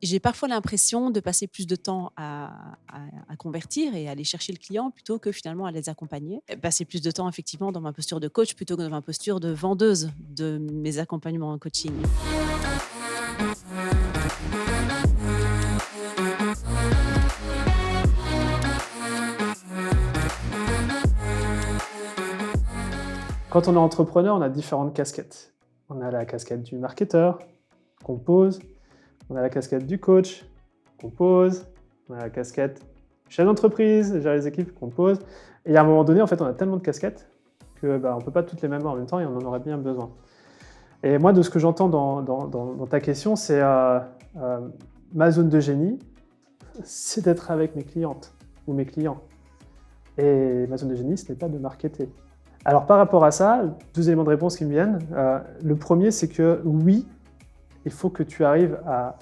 J'ai parfois l'impression de passer plus de temps à convertir et à aller chercher le client plutôt que finalement à les accompagner. Et passer plus de temps effectivement dans ma posture de coach plutôt que dans ma posture de vendeuse de mes accompagnements en coaching. Quand on est entrepreneur, on a différentes casquettes. On a la casquette du marketeur, qu'on pose. On a la casquette du coach, qu'on pose. On a la casquette du chef d'entreprise, gérer les équipes, qu'on pose. Et à un moment donné, en fait, on a tellement de casquettes qu'on ne peut pas toutes les mettre en même temps et on en aurait bien besoin. Et moi, de ce que j'entends dans ta question, c'est ma zone de génie, c'est d'être avec mes clientes ou mes clients. Et ma zone de génie, ce n'est pas de marketer. Alors par rapport à ça, 2 éléments de réponse qui me viennent. Le premier, c'est que oui, il faut que tu arrives à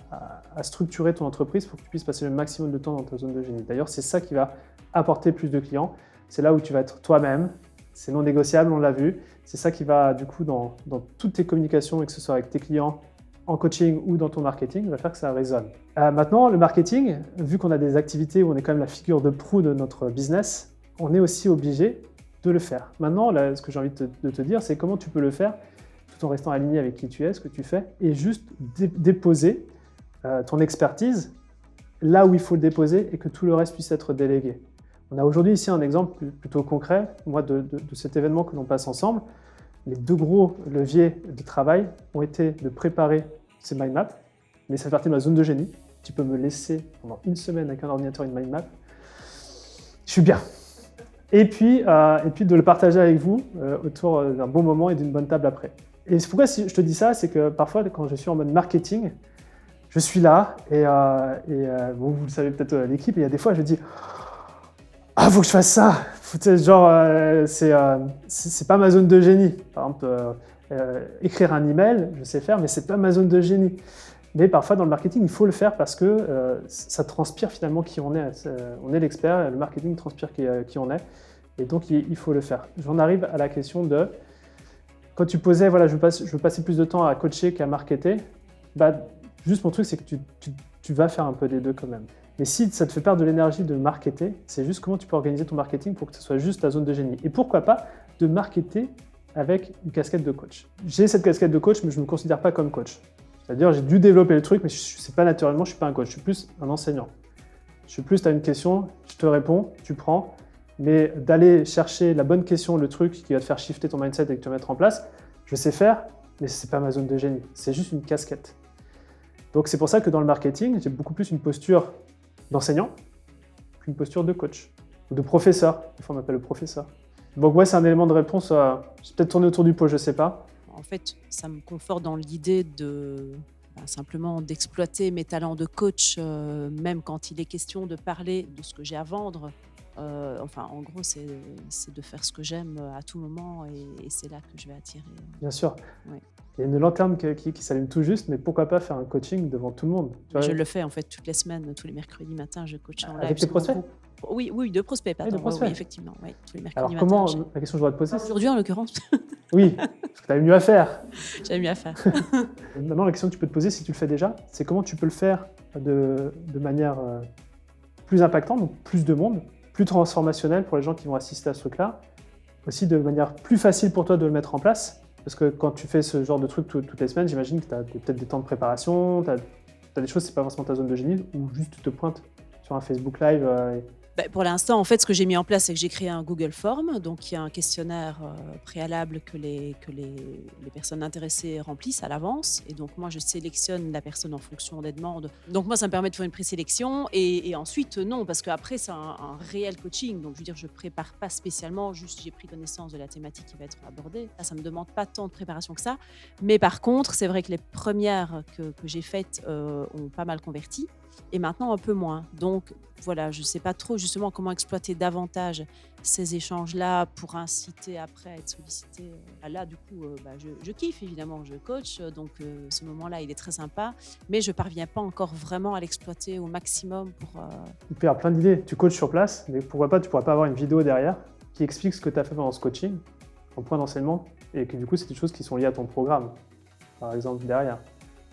structurer ton entreprise pour que tu puisses passer le maximum de temps dans ta zone de génie. D'ailleurs, c'est ça qui va apporter plus de clients. C'est là où tu vas être toi-même. C'est non négociable, on l'a vu. C'est ça qui va, du coup, dans toutes tes communications, et que ce soit avec tes clients, en coaching ou dans ton marketing, va faire que ça résonne. Maintenant, le marketing, vu qu'on a des activités où on est quand même la figure de proue de notre business, on est aussi obligé de le faire. Maintenant, là, ce que j'ai envie de te dire, c'est comment tu peux le faire tout en restant aligné avec qui tu es, ce que tu fais, et juste déposer ton expertise là où il faut le déposer et que tout le reste puisse être délégué. On a aujourd'hui ici un exemple plutôt concret, moi, de cet événement que l'on passe ensemble. Les 2 gros leviers de travail ont été de préparer ces mind maps, mais ça fait partie de ma zone de génie. Tu peux me laisser pendant 1 semaine avec un ordinateur une mind map. Je suis bien. Et puis de le partager avec vous autour d'un bon moment et d'une bonne table après. Et c'est pourquoi si je te dis ça, c'est que parfois quand je suis en mode marketing, je suis là et bon, vous le savez peut-être l'équipe, il y a des fois je dis « Ah, faut que je fasse ça !» c'est pas ma zone de génie. Par exemple, écrire un email, je sais faire, mais c'est pas ma zone de génie. Mais parfois, dans le marketing, il faut le faire parce que ça transpire finalement qui on est. On est l'expert, le marketing transpire qui on est. Et donc, il faut le faire. J'en arrive à la question de, quand tu posais, voilà, je veux passer plus de temps à coacher qu'à marketer, juste mon truc, c'est que tu vas faire un peu des deux quand même. Mais si ça te fait perdre de l'énergie de marketer, c'est juste comment tu peux organiser ton marketing pour que ce soit juste ta zone de génie. Et pourquoi pas de marketer avec une casquette de coach. J'ai cette casquette de coach, mais je ne me considère pas comme coach. C'est-à-dire, j'ai dû développer le truc, mais c'est pas naturellement, je ne suis pas un coach, je suis plus un enseignant. Je suis plus, tu as une question, je te réponds, tu prends, mais d'aller chercher la bonne question, le truc qui va te faire shifter ton mindset et que tu vas mettre en place, je sais faire, mais ce n'est pas ma zone de génie, c'est juste une casquette. Donc c'est pour ça que dans le marketing, j'ai beaucoup plus une posture d'enseignant qu'une posture de coach, ou de professeur, des fois on m'appelle le professeur. Donc ouais, c'est un élément de réponse, j'ai peut-être tourné autour du pot, je ne sais pas. En fait, ça me conforte dans l'idée de simplement d'exploiter mes talents de coach, même quand il est question de parler de ce que j'ai à vendre. En gros, c'est de faire ce que j'aime à tout moment et c'est là que je vais attirer. Bien sûr. Ouais. Il y a une lanterne qui s'allume tout juste, mais pourquoi pas faire un coaching devant tout le monde, tu vois. Je le fais en fait toutes les semaines, tous les mercredis matins, je coach en live. Avec tes prospects? Oui, de prospects, pardon. de prospects. Oui, effectivement, oui, tous les mercredis Alors matins. comment, la question que je dois te poser, Aujourd'hui en l'occurrence, oui, parce que tu avais mieux à faire. j'avais mieux à faire. Maintenant, la question que tu peux te poser, si tu le fais déjà, c'est comment tu peux le faire de manière plus impactante, donc plus de monde, plus transformationnelle pour les gens qui vont assister à ce truc-là, aussi de manière plus facile pour toi de le mettre en place, parce que quand tu fais ce genre de truc toutes les semaines, j'imagine que tu as peut-être des temps de préparation, tu as des choses, c'est pas forcément ta zone de génie, ou juste tu te pointes sur un Facebook Live. Pour l'instant, en fait, ce que j'ai mis en place, c'est que j'ai créé un Google Form. Donc, il y a un questionnaire préalable que les personnes intéressées remplissent à l'avance. Et donc, moi, je sélectionne la personne en fonction des demandes. Donc, moi, ça me permet de faire une présélection. Et ensuite, non, parce qu'après, c'est un réel coaching. Donc, je veux dire, je ne prépare pas spécialement, juste j'ai pris connaissance de la thématique qui va être abordée. Ça ne me demande pas tant de préparation que ça. Mais par contre, c'est vrai que les premières que j'ai faites ont pas mal converti. Et maintenant, un peu moins. Donc, voilà, je ne sais pas trop justement comment exploiter davantage ces échanges-là pour inciter après à être sollicité. Là, du coup, je kiffe évidemment, je coach, donc ce moment-là, il est très sympa, mais je ne parviens pas encore vraiment à l'exploiter au maximum pour... Il peut y avoir plein d'idées. Tu coaches sur place, mais pourquoi pas, tu ne pourras pas avoir une vidéo derrière qui explique ce que tu as fait pendant ce coaching, en point d'enseignement, et que du coup, c'est des choses qui sont liées à ton programme, par exemple, derrière.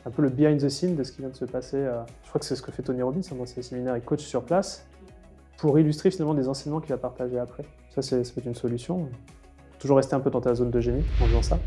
un peu le behind the scene de ce qui vient de se passer. Je crois que c'est ce que fait Tony Robbins dans ses séminaires, il coach sur place pour illustrer finalement des enseignements qu'il va partager après. Ça peut être une solution. Faut toujours rester un peu dans ta zone de génie en faisant ça.